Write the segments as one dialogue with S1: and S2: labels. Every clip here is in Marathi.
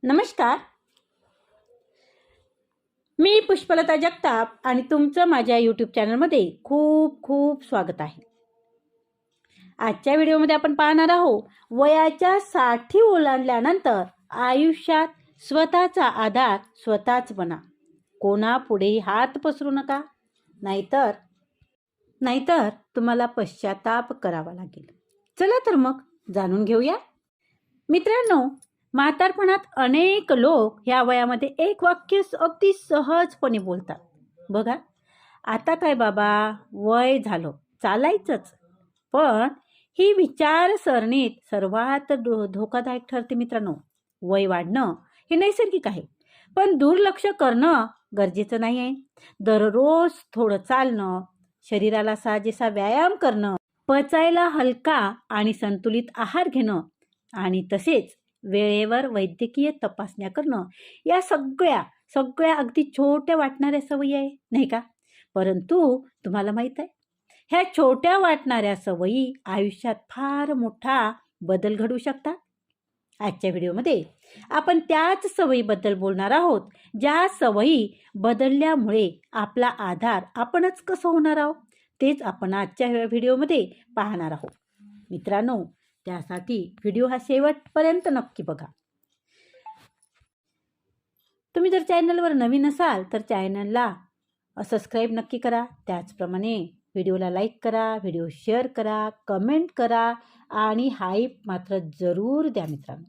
S1: नमस्कार. मी पुष्पलता जगताप आणि तुमचं माझ्या यूट्यूब चॅनलमध्ये खूप खूप स्वागत आहे. आजच्या व्हिडिओमध्ये आपण पाहणार आहोत वयाच्या 60 ओलांडल्यानंतर आयुष्यात स्वतःचा आधार स्वतःच बना. कोणापुढेही हात पसरू नका, नाहीतर तुम्हाला पश्चाताप करावा लागेल. चला तर मग जाणून घेऊया. मित्रांनो, म्हातारपणात अनेक लोक ह्या वयामध्ये एक वाक्य अगदी सहजपणे बोलतात. बघा, आता काय बाबा, वय झालं, चालायचंच. पण ही विचारसरणीत सर्वात धोकादायक ठरते मित्रांनो. वय वाढणं हे नैसर्गिक आहे, पण दुर्लक्ष करणं गरजेचं नाही आहे. दररोज थोडं चालणं, शरीराला साजेसा व्यायाम करणं, पचायला हलका आणि संतुलित आहार घेणं आणि तसेच वेळेवर वैद्यकीय तपासण्या करणं, या सगळ्या अगदी छोट्या वाटणाऱ्या सवयी आहे, नाही का? परंतु तुम्हाला माहीत आहे, ह्या छोट्या वाटणाऱ्या सवयी आयुष्यात फार मोठा बदल घडवू शकतात. आजच्या व्हिडिओमध्ये आपण त्याच सवयीबद्दल बोलणार आहोत, ज्या सवयी बदलल्यामुळे आपला आधार आपणच कसं होणार आहोत, तेच आपण आजच्या व्हिडिओमध्ये पाहणार आहोत. मित्रांनो, त्यासाठी व्हिडिओ हा शेवटपर्यंत नक्की बघा. तुम्ही जर चॅनलवर नवीन असाल तर चॅनलला सबस्क्राईब नक्की करा. त्याचप्रमाणे व्हिडिओला लाईक करा, व्हिडिओ शेअर करा, कमेंट करा आणि हाईप मात्र जरूर द्या मित्रांनो.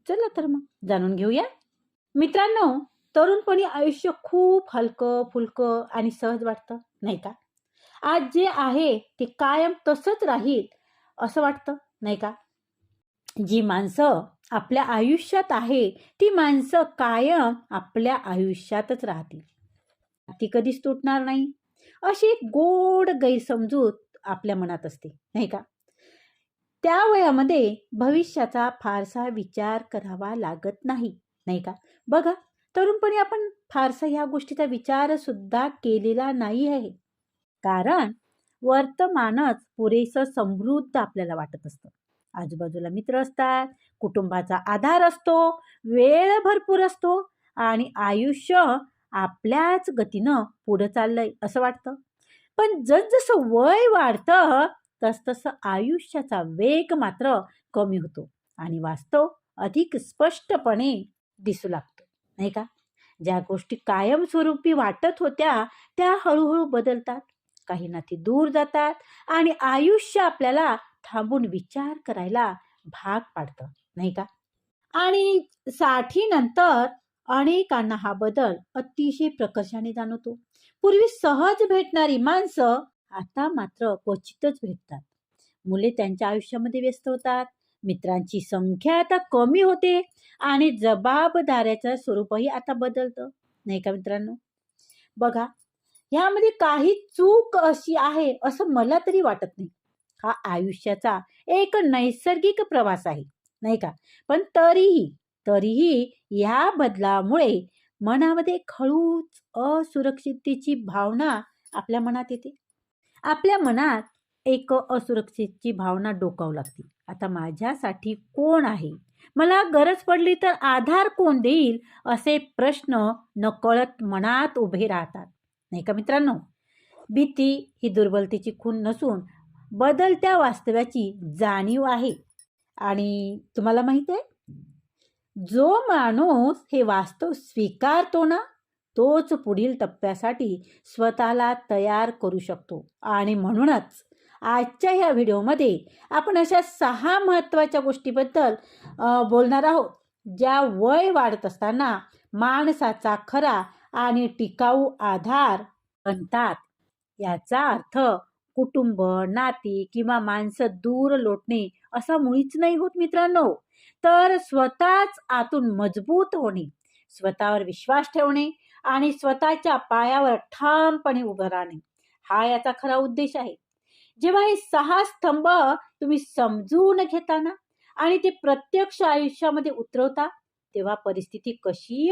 S1: चला तर मग जाणून घेऊया. मित्रांनो, तरुणपणी आयुष्य खूप हलकं फुलकं आणि सहज वाटतं, नाही का? आज जे आहे ते कायम तसंच राहील असं वाटतं, नाही का? जी माणसं आपल्या आयुष्यात आहे ती माणसं कायम आपल्या आयुष्यातच राहतील, ती कधीच तुटणार नाही, अशी एक गोड गैरसमजूत आपल्या मनात असते, नाही का? त्या वयामध्ये भविष्याचा फारसा विचार करावा लागत नाही, नाही का? बघा, तरुणपणी आपण फारसा ह्या गोष्टीचा विचार सुद्धा केलेला नाही आहे, कारण वर्तमानच पुरेसं समृद्ध आपल्याला वाटत असतं. आजूबाजूला मित्र असतात, कुटुंबाचा आधार असतो, वेळ भरपूर असतो आणि आयुष्य आपल्याच गतीनं पुढे चाललंय असं वाटतं. पण जसजसं वय वाढतं तसतसं आयुष्याचा वेग मात्र कमी होतो आणि वास्तव अधिक स्पष्टपणे दिसू लागतो, नाही का? ज्या गोष्टी कायमस्वरूपी वाटत होत्या त्या हळूहळू बदलतात, काही नाती दूर जातात आणि आयुष्य आपल्याला थांबून विचार करायला भाग पाडतं, नाही का? आणि 60 नंतर अनेकांना हा बदल अतिशय प्रकर्षाने जाणवतो. पूर्वी सहज भेटणारी माणसं आता मात्र क्वचितच भेटतात. मुले त्यांच्या आयुष्यामध्ये व्यस्त होतात, मित्रांची संख्या आता कमी होते आणि जबाबदाऱ्याचं स्वरूपही आता बदलतं, नाही का मित्रांनो? बघा, ह्यामध्ये काही चूक अशी आहे असं मला तरी वाटत नाही. हा आयुष्याचा एक नैसर्गिक प्रवास आहे, नाही का? पण तरीही या बदलामुळे मनामध्ये खळूच असुरक्षिततेची भावना आपल्या मनात येते. आपल्या मनात एक असुरक्षितची भावना डोकावू लागते. आता माझ्यासाठी कोण आहे? मला गरज पडली तर आधार कोण देईल? असे प्रश्न नकळत मनात उभे राहतात, नाही का मित्रांनो? भीती ही दुर्बलतेची खूण नसून बदलत्या वास्तव्याची जाणीव आहे. आणि तुम्हाला माहिती आहे, जो माणूस हे वास्तव स्वीकारतो ना, तोच पुढील टप्प्यासाठी स्वतःला तयार करू शकतो. आणि म्हणूनच आजच्या ह्या व्हिडिओमध्ये आपण अशा 6 महत्त्वाच्या गोष्टीबद्दल बोलणार आहोत, ज्या वय वाढत असताना माणसाचा खरा आणि टिकाऊ आधार बनतात. याचा अर्थ कुटुंब, नाती किंवा माणसं दूर लोटणे असा मुळीच नाही होत मित्रांनो. तर स्वतःच आतून मजबूत होणे, स्वतःवर विश्वास ठेवणे आणि स्वतःच्या पायावर ठामपणे उभं राहणे, हा याचा खरा उद्देश आहे. जेव्हा हे 6 स्तंभ तुम्ही समजून घेताना आणि ते प्रत्यक्ष आयुष्यामध्ये उतरवता, तेव्हा परिस्थिती कशीही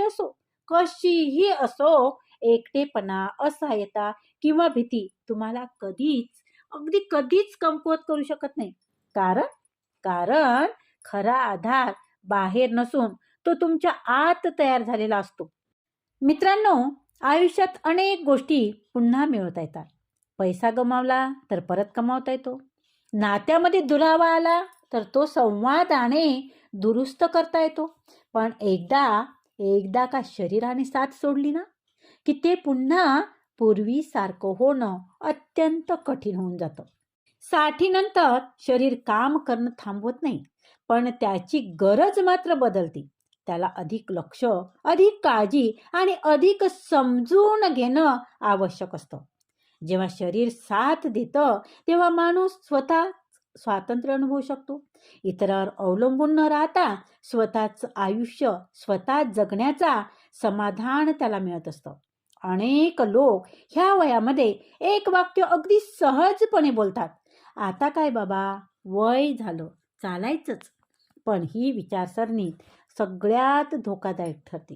S1: असो, एकटेपणा, असहाय्यता किंवा भीती तुम्हाला अगदी कधीच कमकुवत करू शकत नाही. कारण खरा आधार बाहेर नसून तो तुमच्या आत तयार झालेला असतो. मित्रांनो, आयुष्यात अनेक गोष्टी पुन्हा मिळवता येतात. पैसा गमावला तर परत कमावता येतो. नात्यामध्ये दुरावा आला तर तो संवादाने दुरुस्त करता येतो. पण एकदा का शरीराने साथ सोडली ना, की ते पुन्हा पूर्वीसारखं होणं अत्यंत कठीण होऊन जातं. साठीनंतर शरीर काम करणं थांबवत नाही, पण त्याची गरज मात्र बदलते. त्याला अधिक लक्ष, अधिक काळजी आणि अधिक समजून घेणं आवश्यक असतं. जेव्हा शरीर साथ देतं, तेव्हा माणूस स्वतः स्वातंत्र्य अनुभवू शकतो. इतरांवर अवलंबून न राहता स्वतःचं आयुष्य स्वतः जगण्याचा समाधान त्याला मिळत असतं. अनेक लोक ह्या वयामध्ये एक वाक्य अगदी सहजपणे बोलतात, आता काय बाबा, वय झालं, चालायचंच. पण ही विचारसरणी सगळ्यात धोकादायक ठरते.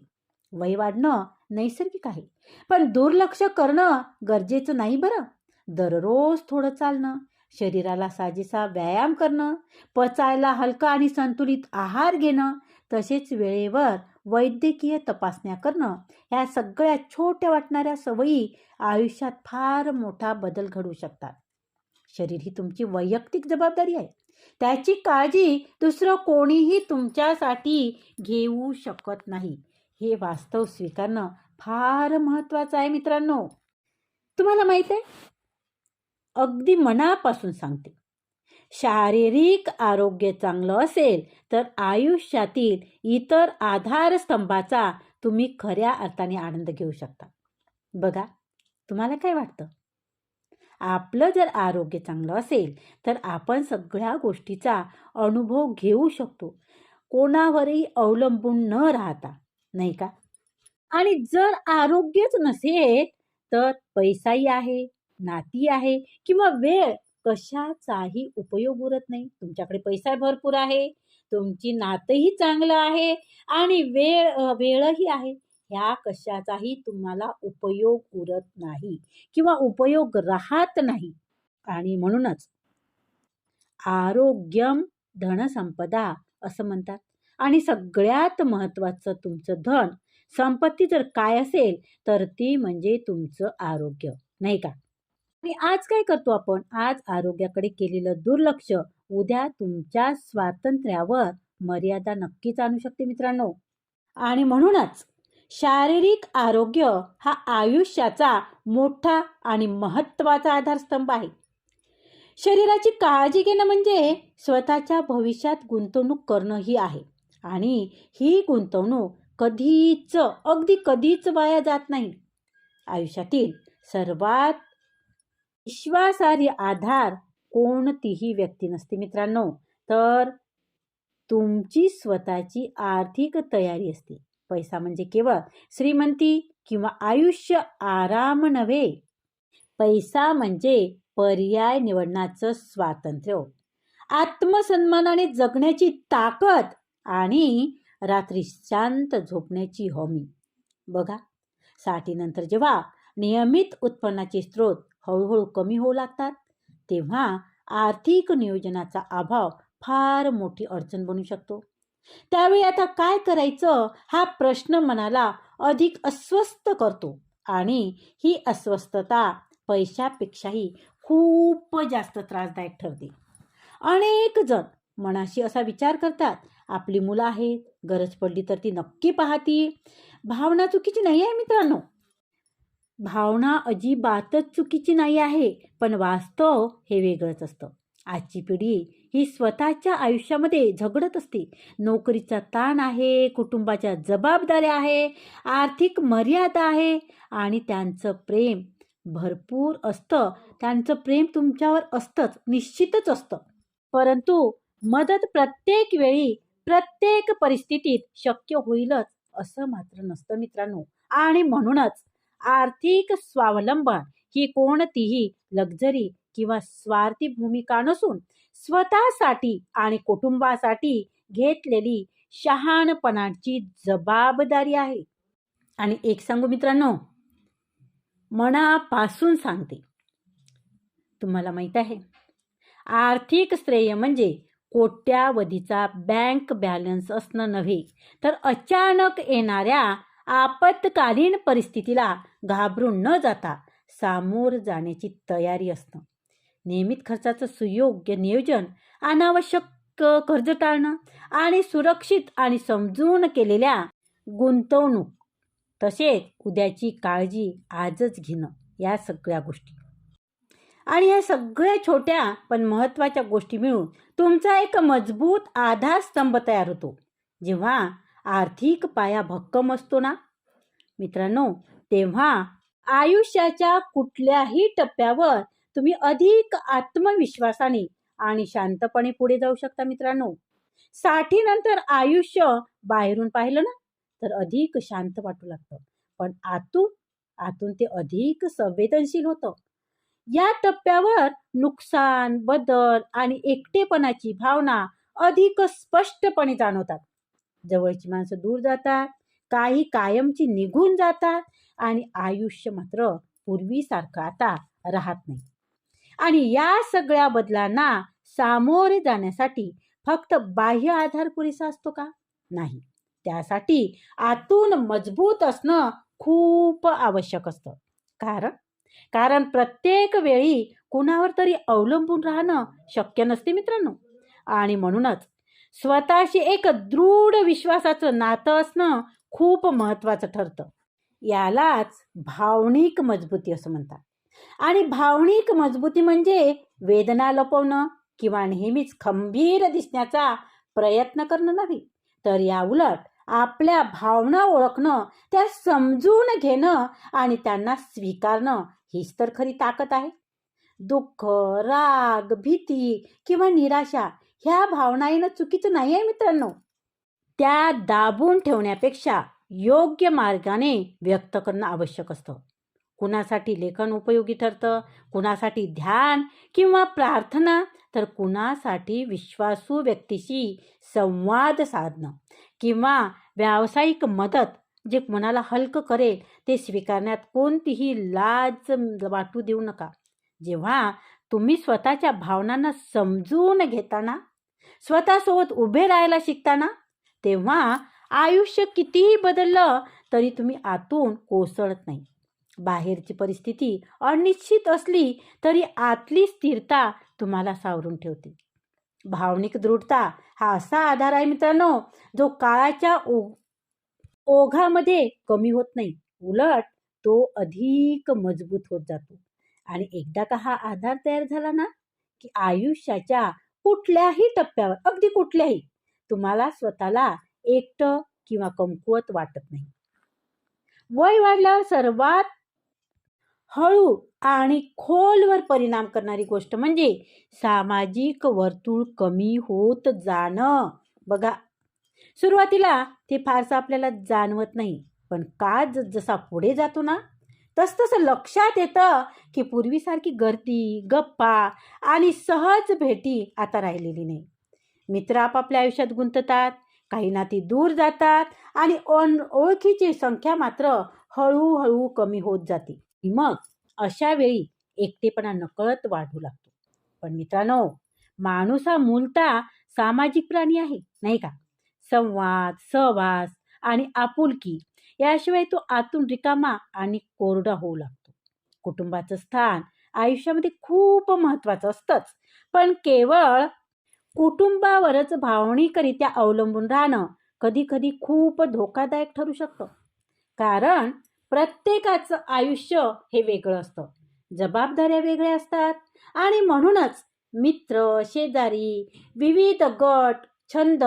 S1: वय वाढणं नैसर्गिक आहे, पण दुर्लक्ष करणं गरजेचं नाही बरं. दररोज थोडं चालणं, शरीराला साजेसा व्यायाम करणं, पचायला हलका आणि संतुलित आहार घेणं, तसेच वेळेवर वैद्यकीय तपासण्या करणं, ह्या सगळ्या छोट्या वाटणाऱ्या सवयी आयुष्यात फार मोठा बदल घडवू शकतात. शरीर ही तुमची वैयक्तिक जबाबदारी आहे. त्याची काळजी दुसरं कोणीही तुमच्यासाठी घेऊ शकत नाही. हे वास्तव स्वीकारणं फार महत्त्वाचं आहे मित्रांनो. तुम्हाला माहित आहे, अगदी मनापासून सांगते, शारीरिक आरोग्य चांगलं असेल तर आयुष्यातील इतर आधारस्तंभाचा तुम्ही खऱ्या अर्थाने आनंद घेऊ शकता. बघा, तुम्हाला काय वाटतं? आपलं जर आरोग्य चांगलं असेल तर आपण सगळ्या गोष्टीचा अनुभव घेऊ शकतो, कोणावरही अवलंबून न राहता, नाही का? आणि जर आरोग्यच नसेल तर पैसाही आहे, नाती आहे किंवा वेळ, कशाचाही उपयोग उरत नाही. तुमच्याकडे पैसा भरपूर आहे, तुमची नातंही चांगलं आहे आणि वेळही आहे, ह्या कशाचाही तुम्हाला उपयोग उरत नाही किंवा उपयोग राहत नाही. आणि म्हणूनच आरोग्यम धनसंपदा असं म्हणतात. आणि सगळ्यात महत्त्वाचं तुमचं धन, संपत्ती जर काय असेल तर ती म्हणजे तुमचं आरोग्य, नाही का? आणि आज काय करतो आपण? आज आरोग्याकडे केलेलं दुर्लक्ष उद्या तुमच्या स्वातंत्र्यावर मर्यादा नक्कीच आणू शकते मित्रांनो. आणि म्हणूनच शारीरिक आरोग्य हा आयुष्याचा मोठा आणि महत्त्वाचा आधारस्तंभ आहे. शरीराची काळजी घेणं म्हणजे स्वतःच्या भविष्यात गुंतवणूक करणं ही आहे. आणि ही गुंतवणूक अगदी कधीच वाया जात नाही. आयुष्यातील सर्वात विश्वासार्ह आधार कोणतीही व्यक्ती नसते मित्रांनो, तर तुमची स्वतःची आर्थिक तयारी असते. पैसा म्हणजे केवळ श्रीमंती किंवा आयुष्य आराम नव्हे. पैसा म्हणजे पर्याय निवडण्याचं स्वातंत्र्य, आत्मसन्मानाने जगण्याची ताकद आणि रात्री शांत झोपण्याची हमी. बघा, साठीनंतर जेव्हा नियमित उत्पन्नाचे स्रोत हळूहळू कमी होऊ लागतात, तेव्हा आर्थिक नियोजनाचा अभाव फार मोठी अडचण बनू शकतो. त्यावेळी आता काय करायचं हा प्रश्न मनाला अधिक अस्वस्थ करतो. आणि ही अस्वस्थता पैशापेक्षाही खूप जास्त त्रासदायक ठरते. अनेक जण मनाशी असा विचार करतात, आपली मुलं आहेत, गरज पडली तर ती नक्की पाहतील. भावना चुकीची नाही आहे मित्रांनो, भावना अजिबातच चुकीची नाही आहे, पण वास्तव हे वेगळंच असतं. आजची पिढी ही स्वतःच्या आयुष्यामध्ये झगडत असते. नोकरीचा ताण आहे, कुटुंबाच्या जबाबदाऱ्या आहे, आर्थिक मर्यादा आहे आणि त्यांचं प्रेम भरपूर असतं. त्यांचं प्रेम तुमच्यावर असतंच, निश्चितच असतं. परंतु मदत प्रत्येक वेळी, प्रत्येक परिस्थितीत शक्य होईलच असं मात्र नसतं मित्रांनो. आणि म्हणूनच आर्थिक स्वावलंबन ही कोणतीही लक्झरी किंवा स्वार्थी भूमिका नसून स्वतःसाठी आणि कुटुंबासाठी घेतलेली शहाणपणाची जबाबदारी आहे. आणि एक सांगू मित्रांनो, मनापासून सांगते, तुम्हाला माहित आहे, आर्थिक श्रेय म्हणजे कोट्यावधीचा बँक बॅलन्स असणं नव्हे, तर अचानक येणाऱ्या आपत्कालीन परिस्थितीला घाबरून न जाता सामोरं जाण्याची तयारी असणं. नियमित खर्चाचं सुयोग्य नियोजन, अनावश्यक कर्ज टाळणं आणि सुरक्षित आणि समजून केलेल्या गुंतवणूक, तसेच उद्याची काळजी आजच घेणं, या सगळ्या गोष्टी. आणि या सगळ्या छोट्या पण महत्त्वाच्या गोष्टी मिळून तुमचा एक मजबूत आधारस्तंभ तयार होतो. जेव्हा आर्थिक पाया भक्कम असतो ना मित्रांनो, तेव्हा आयुष्याच्या कुठल्याही टप्प्यावर तुम्ही अधिक आत्मविश्वासाने आणि शांतपणे पुढे जाऊ शकता मित्रांनो. 60 नंतर आयुष्य बाहेरून पाहिलं ना तर अधिक शांत वाटू लागतं, पण आतून ते अधिक संवेदनशील होतं. या टप्प्यावर नुकसान, बदल आणि एकटेपणाची भावना अधिक स्पष्टपणे जाणवतात. जवळची माणसं दूर जातात, काही कायमची निघून जातात आणि आयुष्य मात्र पूर्वीसारखं आता राहत नाही. आणि या सगळ्या बदलांना सामोरे जाण्यासाठी फक्त बाह्य आधार पुरेसा असतो का? नाही. त्यासाठी आतून मजबूत असणं खूप आवश्यक असतं. कारण प्रत्येक वेळी कुणावर तरी अवलंबून राहणं शक्य नसते मित्रांनो. आणि म्हणूनच स्वतःशी एक दृढ विश्वासाचं नातं असणं खूप महत्त्वाचं ठरतं. यालाच भावनिक मजबूती असं म्हणतात. आणि भावनिक मजबूती म्हणजे वेदना लपवणं किंवा नेहमीच खंबीर दिसण्याचा प्रयत्न करणं नव्हे, तर या उलट आपल्या भावना ओळखणं, त्या समजून घेणं आणि त्यांना स्वीकारणं, हीच तर खरी ताकद आहे. दुःख, राग, भीती किंवा निराशा ह्या भावना येणं चुकीचं नाही आहे मित्रांनो. त्या दाबून ठेवण्यापेक्षा योग्य मार्गाने व्यक्त करणं आवश्यक असतं. कुणासाठी लेखन उपयोगी ठरतं, कुणासाठी ध्यान किंवा प्रार्थना, तर कुणासाठी विश्वासू व्यक्तीशी संवाद साधणं किंवा व्यावसायिक मदत, जे मनाला हलकं करेल ते स्वीकारण्यात कोणतीही लाज वाटू देऊ नका. जेव्हा तुम्ही स्वतःच्या भावनांना समजून घेताना, स्वतःसोबत उभे राहायला शिकताना, तेव्हा आयुष्य कितीही बदललं तरी तुम्ही आतून कोसळत नाही. बाहेरची परिस्थिती अनिश्चित असली तरी आतली स्थिरता तुम्हाला सावरून ठेवते. भावनिक दृढता हा असा आधार आहे मित्रांनो, जो काळाच्या ओघामध्ये कमी होत नाही, उलट तो अधिक मजबूत होत जातो. आणि एकदा का हा आधार तयार झाला ना, की आयुष्याच्या कुठल्याही टप्प्यावर, अगदी कुठल्याही, तुम्हाला स्वतःला एकटं किंवा कमकुवत वाटत नाही. वय वाढल्यावर सर्वात हळू आणि खोलवर परिणाम करणारी गोष्ट म्हणजे सामाजिक वर्तुळ कमी होत जाणं. बघा, सुरुवातीला ते फारसं आपल्याला जाणवत नाही, पण काळ जसा पुढे जातो ना, तसतसं लक्षात येतं की पूर्वीसारखी गर्दी, गप्पा आणि सहज भेटी आता राहिलेली नाही. मित्र आपापल्या आयुष्यात गुंततात, काही नाती दूर जातात आणि ओळखीची संख्या मात्र हळूहळू कमी होत जाते. मग अशा वेळी एकटेपणा नकळत वाढू लागतो. पण मित्रांनो, माणूस हा मूलतः सामाजिक प्राणी आहे, नाही का? संवाद, सहवास आणि आपुलकी याशिवाय तो आतून रिकामा आणि कोरडा होऊ लागतो. कुटुंबाचं स्थान आयुष्यामध्ये खूप महत्त्वाचं असतंच, पण केवळ कुटुंबावरच भावनिकरित्या अवलंबून राहणं कधी कधी खूप धोकादायक ठरू शकतं. कारण प्रत्येकाचं आयुष्य हे वेगळं असतं, जबाबदाऱ्या वेगळ्या असतात आणि म्हणूनच मित्र, शेजारी, विविध गट, छंद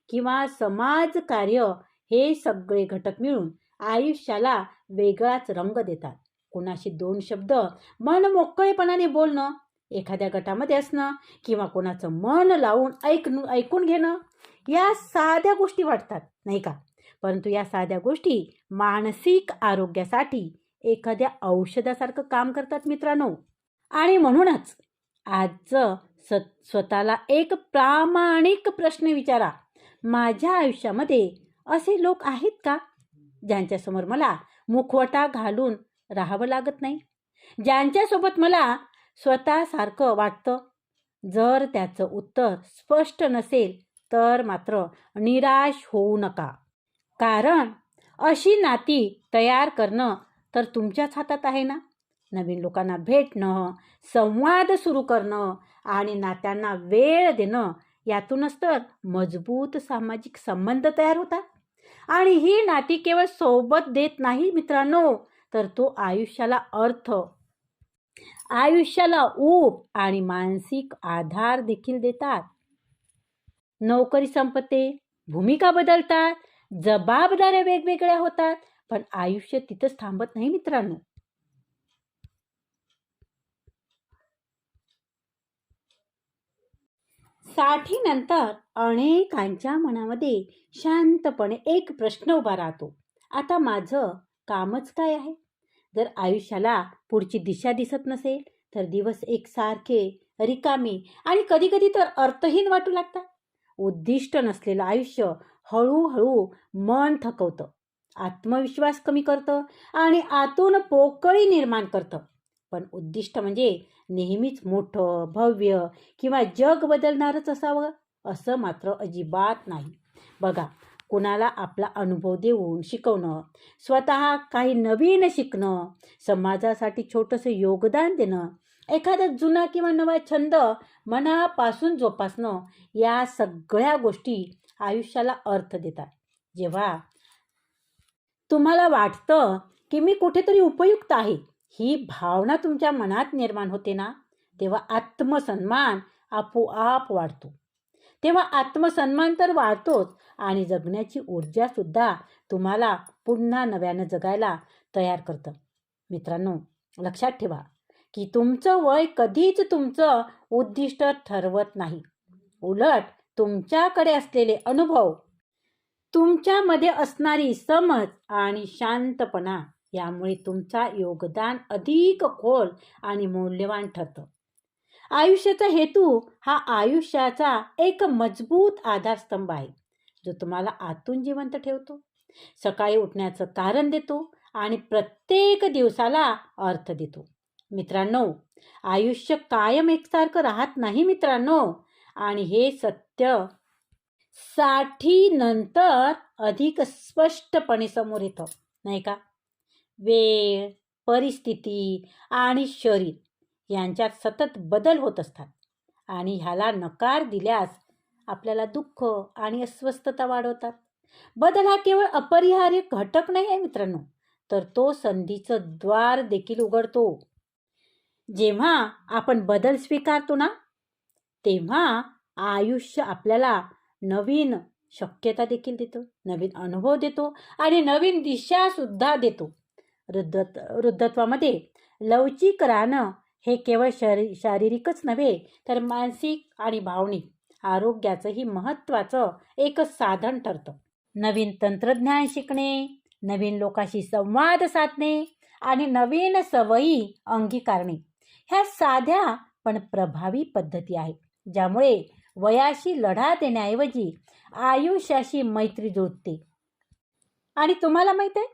S1: किंवा समाजकार्य हे सगळे घटक मिळून आयुष्याला वेगळाच रंग देतात. कोणाशी 2 शब्द मन मोकळेपणाने बोलणं, एखाद्या गटामध्ये असणं किंवा कोणाचं मन लावून ऐकून घेणं, या साध्या गोष्टी वाटतात, नाही का? परंतु या साध्या गोष्टी मानसिक आरोग्यासाठी एखाद्या औषधासारखं काम करतात मित्रांनो. आणि म्हणूनच आजचं स्वतःला एक प्रामाणिक प्रश्न विचारा, माझ्या आयुष्यामध्ये असे लोक आहेत का ज्यांच्यासमोर मला मुखवटा घालून राहावं लागत नाही, ज्यांच्यासोबत मला स्वतःसारखं वाटतं? जर त्याचं उत्तर स्पष्ट नसेल तर मात्र निराश होऊ नका. कारण अशी नाती तयार करणं तर तुमच्याच हातात आहे ना. नवीन लोकांना भेटणं, संवाद सुरू करणं आणि नात्यांना वेळ देणं, यातूनच तर मजबूत सामाजिक संबंध तयार होतात. आणि ही नाती केवळ सोबत देत नाही मित्रांनो, तर तो आयुष्याला अर्थ, आयुष्याला ऊब आणि मानसिक आधार देखील देतात. नोकरी संपते, भूमिका बदलतात, जबाबदाऱ्या वेगवेगळ्या होतात, पण आयुष्य तिथंच थांबत नाही मित्रांनो. साठीनंतर अनेकांच्या मनामध्ये शांतपणे एक प्रश्न उभा राहतो. आता माझं कामच काय आहे? जर आयुष्याला पुढची दिशा दिसत नसेल, तर दिवस एकसारखे, रिकामी आणि कधी-कधी तर अर्थहीन वाटू लागतात. उद्दिष्ट नसलेलं आयुष्य हळूहळू मन थकवतं, आत्मविश्वास कमी करतं आणि आतून पोकळी निर्माण करतं. पण उद्दिष्ट म्हणजे नेहमीच मोठं, भव्य किंवा जग बदलणारच असावं असं मात्र अजिबात नाही. बघा, कुणाला आपला अनुभव देऊन शिकवणं, स्वतः काही नवीन शिकणं, समाजासाठी छोटंसं योगदान देणं, एखादा जुना किंवा नवा छंद मनापासून जोपासणं, या सगळ्या गोष्टी आयुष्याला अर्थ देतात. जेव्हा तुम्हाला वाटतं की मी कुठेतरी उपयुक्त आहे, ही भावना तुमच्या मनात निर्माण होते ना, तेव्हा आत्मसन्मान आपोआप वाढतो. तेव्हा आत्मसन्मान तर वाढतोच आणि जगण्याची ऊर्जासुद्धा तुम्हाला पुन्हा नव्यानं जगायला तयार करतं. मित्रांनो, लक्षात ठेवा की तुमचं वय कधीच तुमचं उद्दिष्ट ठरवत नाही. उलट तुमच्याकडे असलेले अनुभव, तुमच्यामध्ये असणारी समज आणि शांतपणा, यामुळे तुमचा योगदान अधिक खोल आणि मौल्यवान ठरतं. आयुष्याचा हेतू हा आयुष्याचा एक मजबूत आधारस्तंभ आहे, जो तुम्हाला आतून जिवंत ठेवतो, सकाळी उठण्याचं कारण देतो आणि प्रत्येक दिवसाला अर्थ देतो. मित्रांनो, आयुष्य कायम एकसारखं राहत नाही मित्रांनो, आणि हे सत्य नंतर अधिक स्पष्टपणे समोर येतं, नाही का? वेळ, परिस्थिती आणि शरीर यांच्यात सतत बदल होत असतात आणि ह्याला नकार दिल्यास आपल्याला दुःख आणि अस्वस्थता वाढवतात. बदल हा केवळ अपरिहार्य घटक नाही आहे मित्रांनो, तर तो संधीचं द्वार देखील उघडतो. जेव्हा आपण बदल स्वीकारतो ना, तेव्हा आयुष्य आपल्याला नवीन शक्यता देखील देतो, नवीन अनुभव देतो आणि नवीन दिशा सुद्धा देतो. वृद्धत्वामध्ये लवचिक राहणं हे केवळ शारीरिकच नव्हे, तर मानसिक आणि भावनिक आरोग्याचंही महत्त्वाचं एक साधन ठरतं. नवीन तंत्रज्ञान शिकणे, नवीन लोकांशी संवाद साधणे आणि नवीन सवयी अंगीकारणे, ह्या साध्या पण प्रभावी पद्धती आहेत, ज्यामुळे वयाशी लढा देण्याऐवजी आयुष्याशी मैत्री जुळते. आणि तुम्हाला माहित आहे,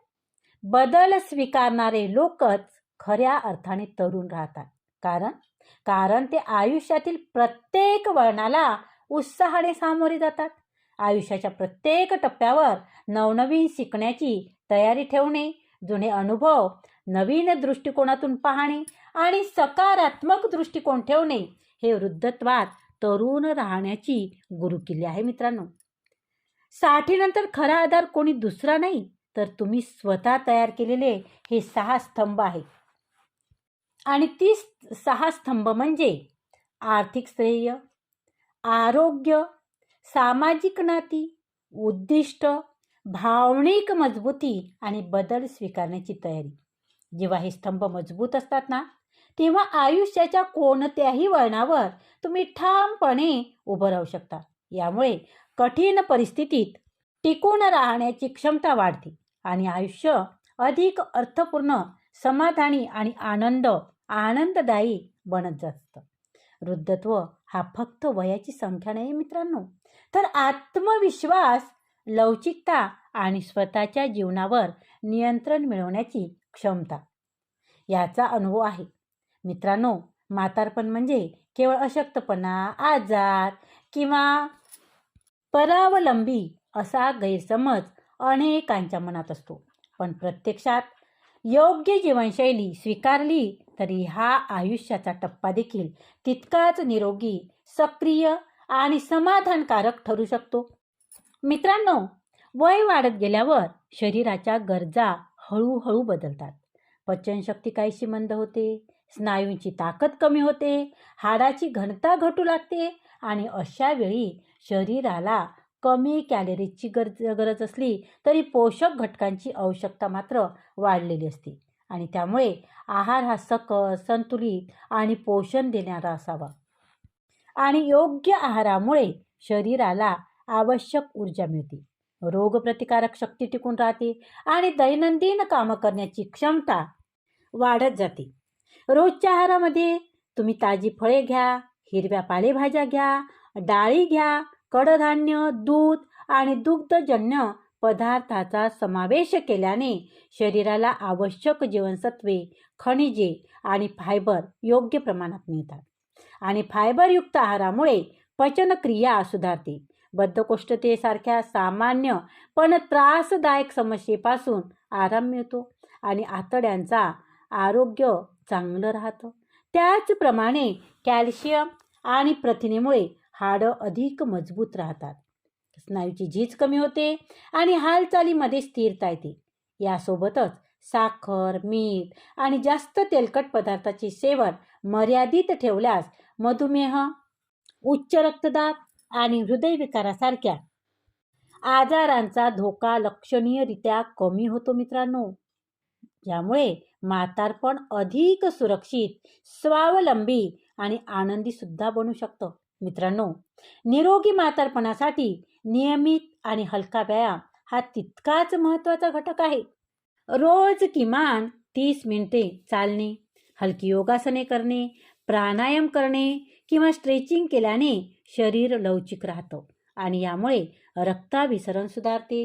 S1: बदल स्वीकारणारे लोकच खऱ्या अर्थाने तरुण राहतात. कारण कारण ते आयुष्यातील प्रत्येक वळणाला उत्साहाने सामोरे जातात. आयुष्याच्या प्रत्येक टप्प्यावर नवनवीन शिकण्याची तयारी ठेवणे, जुने अनुभव नवीन दृष्टिकोनातून पाहणे आणि सकारात्मक दृष्टिकोन ठेवणे, हे वृद्धत्वात तरुण राहण्याची गुरुकिल्ली आहे मित्रांनो. साठीनंतर खरा आधार कोणी दुसरा नाही, तर तुम्ही स्वतः तयार केलेले हे 6 स्तंभ आहेत. आणि ती 6 स्तंभ म्हणजे आर्थिक श्रेय, आरोग्य, सामाजिक नाती, उद्दिष्ट, भावनिक मजबूती आणि बदल स्वीकारण्याची तयारी. जेव्हा हे स्तंभ मजबूत असतात ना, तेव्हा आयुष्याच्या कोणत्याही वळणावर तुम्ही ठामपणे उभं राहू शकता. यामुळे कठीण परिस्थितीत टिकून राहण्याची क्षमता वाढते आणि आयुष्य अधिक अर्थपूर्ण, समाधानी आणि आनंददायी बनत जातं. वृद्धत्व हा फक्त वयाची संख्या नाही मित्रांनो, तर आत्मविश्वास, लवचिकता आणि स्वतःच्या जीवनावर नियंत्रण मिळवण्याची क्षमता, याचा अनुभव आहे. मित्रांनो, म्हातारपण म्हणजे केवळ अशक्तपणा, आजार किंवा परावलंबी असा गैरसमज अनेकांच्या मनात असतो. पण प्रत्यक्षात योग्य जीवनशैली स्वीकारली तरी हा आयुष्याचा टप्पा देखील तितकाच निरोगी, सक्रिय आणि समाधानकारक ठरू शकतो. मित्रांनो, वय वाढत गेल्यावर शरीराच्या गरजा हळूहळू बदलतात. पचनशक्ती काहीशी मंद होते, स्नायूंची ताकद कमी होते, हाडाची घनता घटू लागते आणि अशा वेळी शरीराला कमी कॅलरीजची गरज असली तरी पोषक घटकांची आवश्यकता मात्र वाढलेली असते आणि त्यामुळे आहार हा सकस, संतुलित आणि पोषण देणारा असावा. आणि योग्य आहारामुळे शरीराला आवश्यक ऊर्जा मिळते, रोगप्रतिकारक शक्ती टिकून राहते आणि दैनंदिन कामं करण्याची क्षमता वाढत जाते. रोजच्या आहारामध्ये तुम्ही ताजी फळे घ्या, हिरव्या पालेभाज्या घ्या, डाळी घ्या, कडधान्य, दूध आणि दुग्धजन्य पदार्थाचा समावेश केल्याने शरीराला आवश्यक जीवनसत्वे, खनिजे आणि फायबर योग्य प्रमाणात मिळतात. आणि फायबरयुक्त आहारामुळे पचनक्रिया सुधारते. बद्धकोष्ठतेसारख्या सामान्य पण त्रासदायक समस्येपासून आराम मिळतो आणि आतड्यांचा आरोग्य चांगलं राहतं. त्याचप्रमाणे कॅल्शियम आणि प्रथिनेमुळे हाडं अधिक मजबूत राहतात. स्नायूची झीज कमी होते आणि हालचालीमध्ये स्थिरता येते. यासोबतच साखर, मीठ आणि जास्त तेलकट पदार्थाचे सेवन मर्यादित ठेवल्यास मधुमेह, उच्च रक्तदाब आणि हृदयविकारासारख्या आजारांचा धोका लक्षणीयरित्या कमी होतो मित्रांनो. यामुळे म्हातारपण अधिक सुरक्षित, स्वावलंबी आणि आनंदी सुद्धा बनू शकतं. मित्रांनो, निरोगी म्हातारपणासाठी नियमित आणि हलका व्यायाम हा तितकाच महत्त्वाचा घटक आहे. रोज किमान 30 मिनिटे चालणे, हलकी योगासने करणे, प्राणायाम करणे किंवा स्ट्रेचिंग केल्याने शरीर लवचिक राहतं आणि यामुळे रक्ताभिसरण सुधारते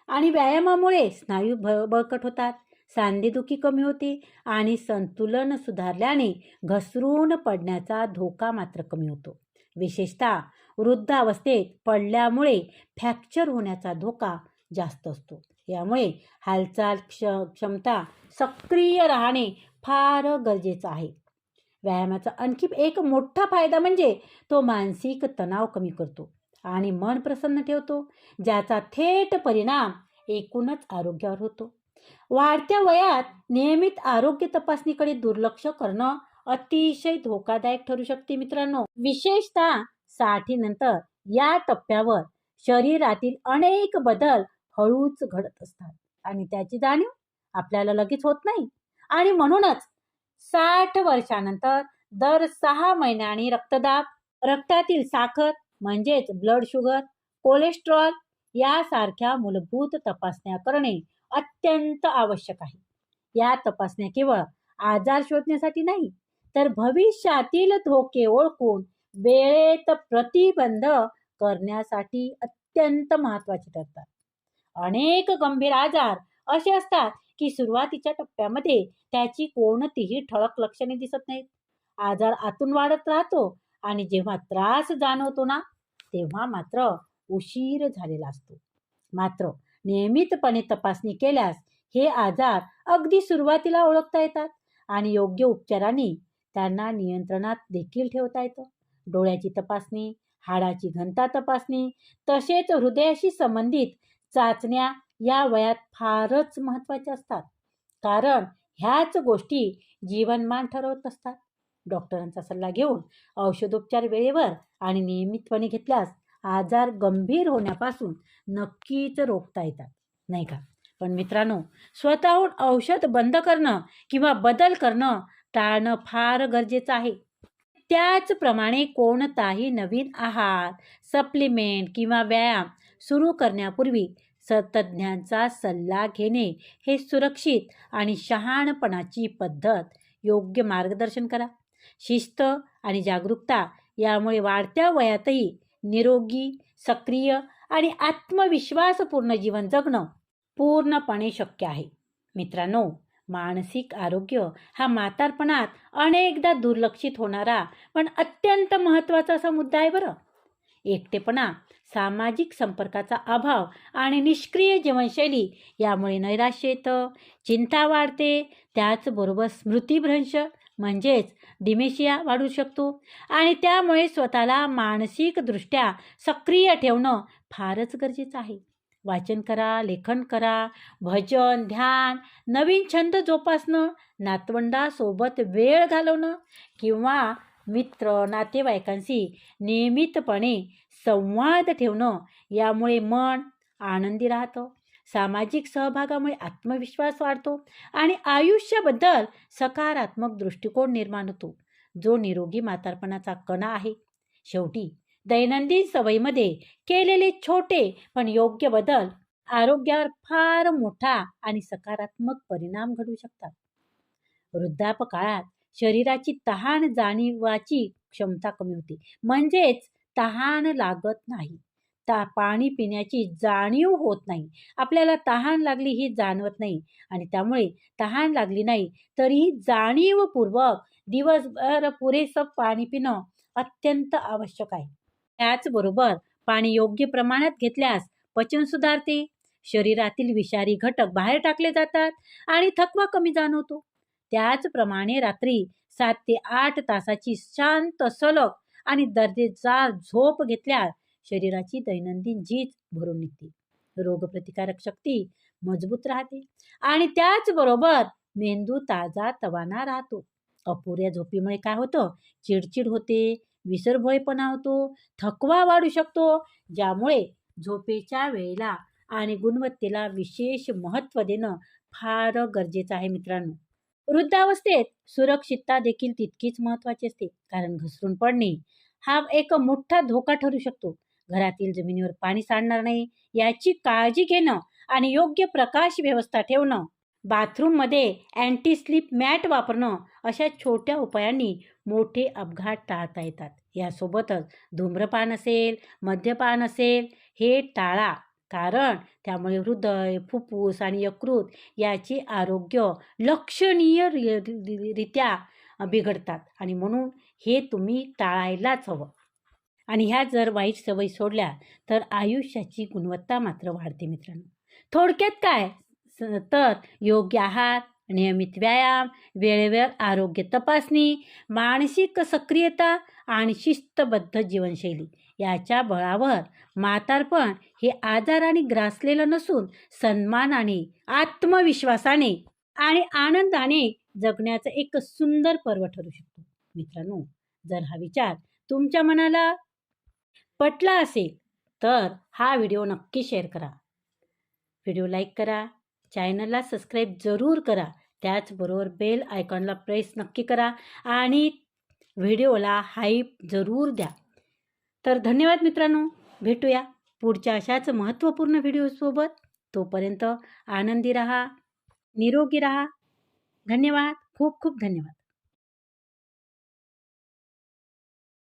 S1: आणि व्यायामामुळे स्नायू बळकट होतात, सांधेदुखी कमी होते आणि संतुलन सुधारल्याने घसरून पडण्याचा धोका मात्र कमी होतो. विशेषतः वृद्धावस्थेत पडल्यामुळे फ्रॅक्चर होण्याचा धोका जास्त असतो. यामुळे हालचाल क्षमता सक्रिय राहणे फार गरजेचं आहे. व्यायामाचा आणखी एक मोठा फायदा म्हणजे तो मानसिक तणाव कमी करतो आणि मन प्रसन्न ठेवतो, ज्याचा थेट परिणाम एकूणच आरोग्यावर होतो. वाढत्या वयात नियमित आरोग्य तपासणीकडे दुर्लक्ष करणं अतिशय धोकादायक ठरू शकते मित्रांनो. विशेषतः 60 नंतर या टप्प्यावर शरीरातील अनेक बदल हळूच घडत असतात आणि त्याची जाणीव आपल्याला लगेच होत नाही. आणि म्हणूनच 60 वर्षानंतर दर 6 महिन्यांनी रक्तदाब, रक्तातील साखर म्हणजेच ब्लड शुगर, कोलेस्ट्रॉल यासारख्या मूलभूत तपासण्या करणे अत्यंत आवश्यक आहे. या तपासण्या केवळ आजार शोधण्यासाठी नाही, तर भविष्यातील धोके ओळखून वेळेत प्रतिबंध करण्यासाठी अत्यंत महत्त्वाचे ठरतात. अनेक गंभीर आजार असे असतात की सुरुवातीच्या टप्प्यामध्ये त्याची कोणतीही ठळक लक्षणे दिसत नाहीत. आजार आतून वाढत राहतो आणि जेव्हा त्रास जाणवतो ना, तेव्हा मात्र उशीर झालेला असतो. मात्र नियमितपणे तपासणी केल्यास हे आजार अगदी सुरुवातीला ओळखता येतात आणि योग्य उपचारांनी त्यांना नियंत्रणात देखील ठेवता येतं. डोळ्याची तपासणी, हाडाची घनता तपासणी तसेच हृदयाशी संबंधित चाचण्या या वयात फारच महत्त्वाच्या असतात, कारण ह्याच गोष्टी जीवनमान ठरवत असतात. डॉक्टरांचा सल्ला घेऊन औषधोपचार वेळेवर आणि नियमितपणे घेतल्यास आजार गंभीर होण्यापासून नक्कीच रोखता येतात, नाही का? पण मित्रांनो, स्वतःहून औषध बंद करणं किंवा बदल करणं टाळणं फार गरजेचं आहे. त्याचप्रमाणे कोणताही नवीन आहार, सप्लिमेंट किंवा व्यायाम सुरू करण्यापूर्वी तज्ज्ञांचा सल्ला घेणे हे सुरक्षित आणि शहाणपणाची पद्धत. योग्य मार्गदर्शन करा, शिस्त आणि जागरूकता यामुळे वाढत्या वयातही निरोगी, सक्रिय आणि आत्मविश्वासपूर्ण जीवन जगणं पूर्णपणे शक्य आहे. मित्रांनो, मानसिक आरोग्य हा म्हातारपणात अनेकदा दुर्लक्षित होणारा पण अत्यंत महत्त्वाचा असा मुद्दा आहे बरं. एकटेपणा, सामाजिक संपर्काचा अभाव आणि निष्क्रिय जीवनशैली यामुळे नैराश्य येतं, चिंता वाढते, त्याचबरोबर स्मृतिभ्रंश म्हणजेच डिमेशिया वाढू शकतो आणि त्यामुळे स्वतःला मानसिकदृष्ट्या सक्रिय ठेवणं फारच गरजेचं आहे. वाचन करा, लेखन करा, भजन, ध्यान, नवीन छंद जोपासणं, नातवंडासोबत वेळ घालवणं किंवा मित्र, नातेवाईकांशी नियमितपणे संवाद ठेवणं यामुळे मन आनंदी राहतं. सामाजिक सहभागामुळे आत्मविश्वास वाढतो आणि आयुष्याबद्दल सकारात्मक दृष्टिकोन निर्माण होतो, जो निरोगी म्हातारपणाचा कणा आहे. शेवटी दैनंदिन सवयीमध्ये केलेले छोटे पण योग्य बदल आरोग्यावर फार मोठा आणि सकारात्मक परिणाम घडवू शकतात. वृद्धापकाळात शरीराची तहान जाणीवाची क्षमता कमी होते, म्हणजेच तहान लागत नाही. पाणी पिण्याची जाणीव होत नाही. आपल्याला तहान लागली ही जाणवत नाही आणि त्यामुळे तहान लागली नाही तरीही जाणीवपूर्वक दिवसभर पुरेसं पाणी पिणं अत्यंत आवश्यक आहे. त्याचबरोबर पाणी योग्य प्रमाणात घेतल्यास पचन सुधारते, शरीरातील विषारी घटक बाहेर टाकले जातात आणि थकवा कमी जाणवतो. त्याचप्रमाणे रात्री 7 ते 8 तासाची शांत, सलग आणि दर्जेदार झोप घेतल्यास शरीराची दैनंदिन झीज भरून निघते, रोगप्रतिकारक शक्ती मजबूत राहते आणि त्याचबरोबर मेंदू ताजा तवाना राहतो. अपुऱ्या झोपीमुळे काय होतं? चिडचिड होते, विसरभोळेपणा होतो, थकवा वाढू शकतो, ज्यामुळे झोपेच्या वेळेला आणि गुणवत्तेला विशेष महत्त्व देणं फार गरजेचं आहे मित्रांनो. वृद्धावस्थेत सुरक्षितता देखील तितकीच महत्त्वाची असते, कारण घसरून पडणे हा एक मोठा धोका ठरू शकतो. घरातील जमिनीवर पाणी सांडणार नाही याची काळजी घेणं आणि योग्य प्रकाश व्यवस्था ठेवणं, बाथरूममध्ये अँटी स्लिप मॅट वापरणं अशा छोट्या उपायांनी मोठे अपघात टाळता येतात. यासोबतच धूम्रपान असेल, मद्यपान असेल हे टाळा, कारण त्यामुळे हृदय, फुफ्फुस आणि यकृत याचे आरोग्य लक्षणीयरित्या बिघडतात आणि म्हणून हे तुम्ही टाळायलाच हवं. आणि ह्या जर वाईट सवयी सोडल्या तर आयुष्याची गुणवत्ता मात्र वाढते मित्रांनो. थोडक्यात काय तर योग्य आहार, नियमित व्यायाम, वेळेवर आरोग्य तपासणी, मानसिक सक्रियता आणि शिस्तबद्ध जीवनशैली याच्या बळावर म्हातारपण हे आजाराने ग्रासलेलं नसून सन्मानाने, आत्मविश्वासाने आणि आनंदाने जगण्याचं एक सुंदर पर्व ठरू शकतो. मित्रांनो, जर हा विचार तुमच्या मनाला पटला असेल तर हा व्हिडिओ नक्की शेअर करा, व्हिडिओ लाईक करा, चॅनलला सबस्क्राईब जरूर करा, त्याचबरोबर बेल आयकॉनला प्रेस नक्की करा आणि व्हिडिओला हाईप जरूर द्या. तर धन्यवाद मित्रांनो, भेटूया पुढच्या अशाच महत्त्वपूर्ण व्हिडिओसोबत. तोपर्यंत आनंदी राहा, निरोगी राहा. धन्यवाद, खूप खूप धन्यवाद.